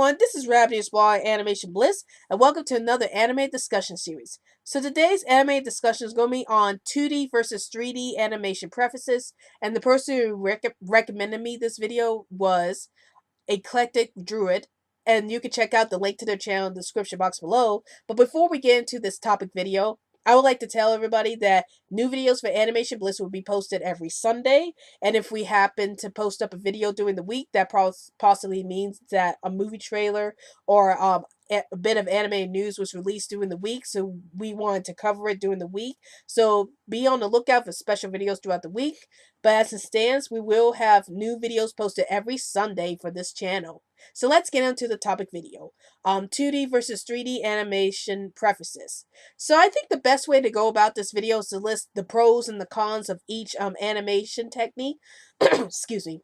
everyone, this is Rabbit by Animation Bliss, and welcome to another anime discussion series. So today's anime discussion is going to be on 2D versus 3D animation prefaces, and the person who recommended me this video was EclecticDruid, and you can check out the link to their channel in the description box below. But before we get into this topic video, I would like to tell everybody that new videos for Animation Bliss will be posted every Sunday, and if we happen to post up a video during the week, that possibly means that a movie trailer or a bit of anime news was released during the week, so we wanted to cover it during the week. So be on the lookout for special videos throughout the week. But as it stands, we will have new videos posted every Sunday for this channel. So let's get into the topic video. 2D versus 3D animation prefaces. So I think the best way to go about this video is to list the pros and the cons of each animation technique. Excuse me.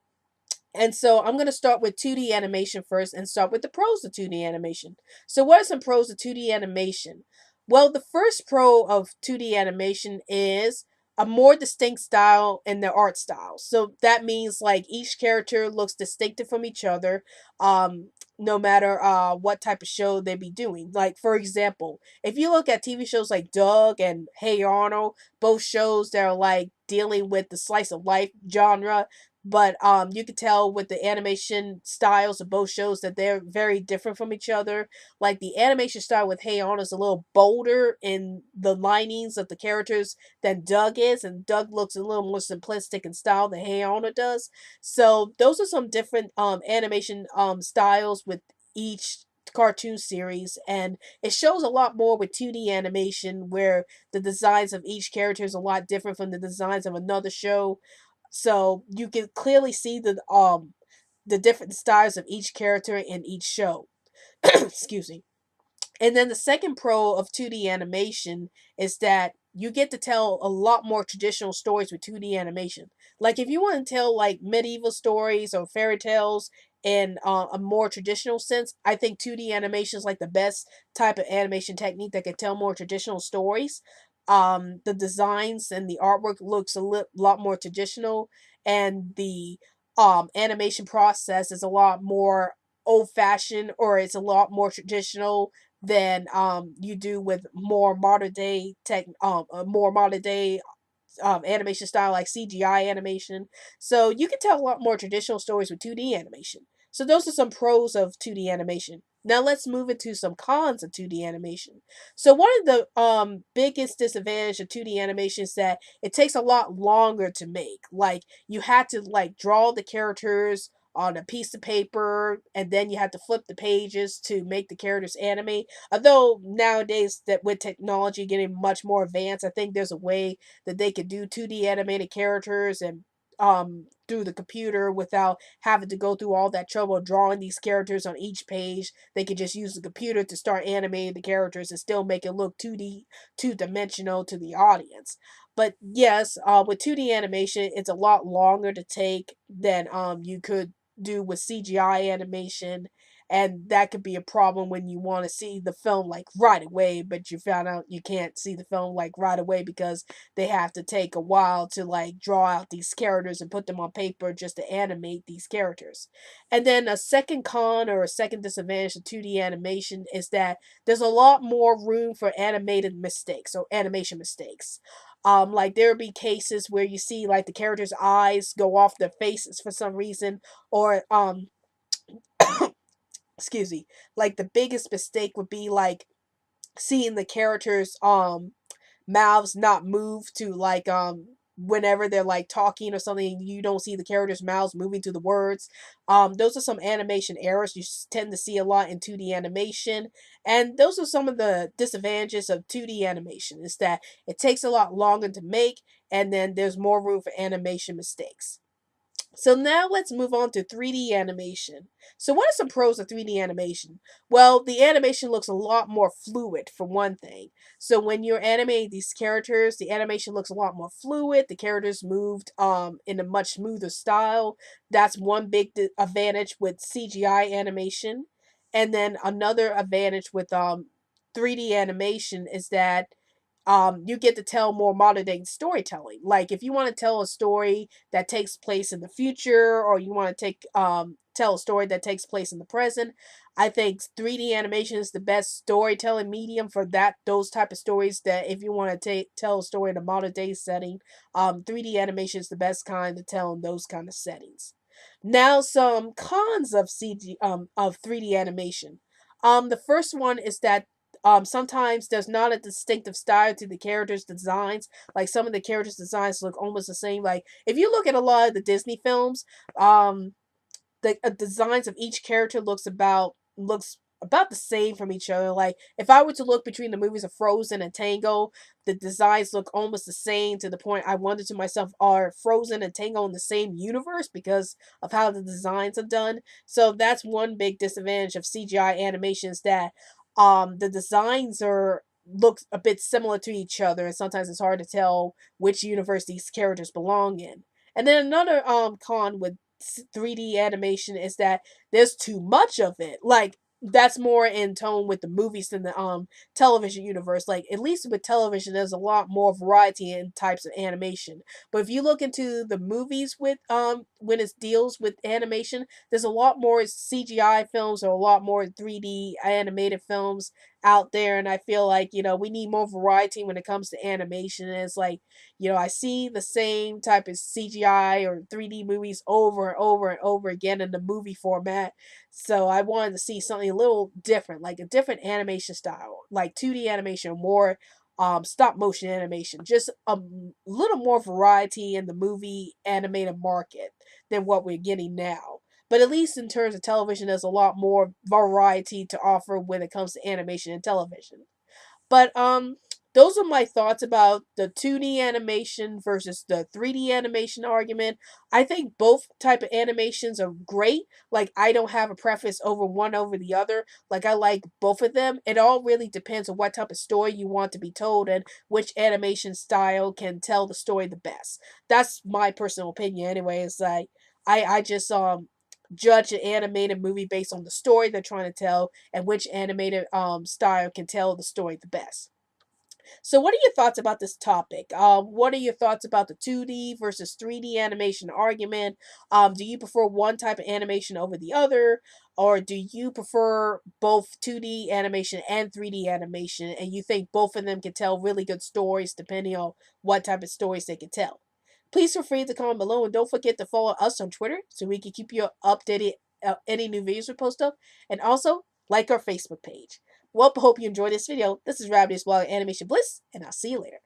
And so I'm going to start with 2D animation first and start with the pros of 2D animation. So what are some pros of 2D animation? Well, the first pro of 2D animation is a more distinct style in their art style. So that means like each character looks distinctive from each other, no matter what type of show they be doing. Like for example, if you look at TV shows like Doug and Hey Arnold, both shows that are like dealing with the slice of life genre, but you can tell with the animation styles of both shows that they're very different from each other. Like the animation style with Hey On is a little bolder in the linings of the characters than Doug is, and Doug looks a little more simplistic in style than Hey On does. So those are some different animation styles with each cartoon series, and it shows a lot more with 2D animation where the designs of each character is a lot different from the designs of another show, so you can clearly see the different styles of each character in each show. Excuse me. And then the second pro of 2D animation is that you get to tell a lot more traditional stories with 2D animation. Like if you want to tell like medieval stories or fairy tales in a more traditional sense, I think 2D animation is like the best type of animation technique that can tell more traditional stories. The designs and the artwork looks lot more traditional, and the animation process is a lot more old fashioned, or it's a lot more traditional than you do with more modern day animation style like CGI animation. So you can tell a lot more traditional stories with 2D animation. So those are some pros of 2D animation. Now let's move into some cons of 2D animation. So one of the biggest disadvantage of 2D animation is that it takes a lot longer to make. Like you had to like draw the characters on a piece of paper, and then you have to flip the pages to make the characters animate. Although nowadays that with technology getting much more advanced, I think there's a way that they could do 2D animated characters and through the computer without having to go through all that trouble of drawing these characters on each page. They could just use the computer to start animating the characters and still make it look 2D, two-dimensional to the audience. But yes, with 2D animation, it's a lot longer to take than you could do with CGI animation, and that could be a problem when you want to see the film like right away, but you found out you can't see the film like right away because they have to take a while to like draw out these characters and put them on paper just to animate these characters. And then a second con or a second disadvantage of 2D animation is that there's a lot more room for animated mistakes or animation mistakes. Like there will be cases where you see like the characters' eyes go off their faces for some reason, or excuse me, like the biggest mistake would be like seeing the characters mouths not move to like whenever they're like talking or something, you don't see the characters mouths moving to the words. Those are some animation errors you tend to see a lot in 2D animation, and those are some of the disadvantages of 2D animation, is that it takes a lot longer to make, and then there's more room for animation mistakes. So now let's move on to 3D animation. So what are some pros of 3D animation? Well, the animation looks a lot more fluid for one thing. So when you're animating these characters, the animation looks a lot more fluid. The characters moved in a much smoother style. That's one big advantage with CGI animation. And then another advantage with 3D animation is that you get to tell more modern day storytelling. Like if you want to tell a story that takes place in the future, or you want to tell a story that takes place in the present, I think 3D animation is the best storytelling medium for those type of stories. That if you want to tell a story in a modern day setting, 3D animation is the best kind to tell in those kind of settings. Now, some cons of of 3D animation. The first one is that sometimes there's not a distinctive style to the characters' designs. Like some of the characters' designs look almost the same. Like if you look at a lot of the Disney films, the designs of each character looks about the same from each other. Like if I were to look between the movies of Frozen and Tango, the designs look almost the same to the point I wonder to myself, are Frozen and Tango in the same universe because of how the designs are done? So that's one big disadvantage of CGI animations, that the designs are look a bit similar to each other, and sometimes it's hard to tell which universe these characters belong in. And then another con with 3D animation is that there's too much of it. Like that's more in tone with the movies than the television universe. Like at least with television, there's a lot more variety in types of animation. But if you look into the movies with when it deals with animation, there's a lot more CGI films or a lot more 3D animated films out there, and I feel like we need more variety when it comes to animation. And it's like I see the same type of CGI or 3D movies over and over and over again in the movie format. So I wanted to see something a little different, like a different animation style, like 2D animation, more stop motion animation, just a little more variety in the movie animated market than what we're getting now. But at least in terms of television, there's a lot more variety to offer when it comes to animation and television. But those are my thoughts about the 2D animation versus the 3D animation argument. I think both type of animations are great. Like I don't have a preference over one over the other. Like I like both of them. It all really depends on what type of story you want to be told and which animation style can tell the story the best. That's my personal opinion anyway. It's like I just judge an animated movie based on the story they're trying to tell and which animated style can tell the story the best. So, what are your thoughts about this topic? What are your thoughts about the 2D versus 3D animation argument? Do you prefer one type of animation over the other, or do you prefer both 2D animation and 3D animation, and you think both of them can tell really good stories depending on what type of stories they can tell? Please feel free to comment below, and don't forget to follow us on Twitter so we can keep you updated any new videos we post up, and also like our Facebook page. Well, hope you enjoyed this video. This is Rabbit's Blog Animation Bliss, and I'll see you later.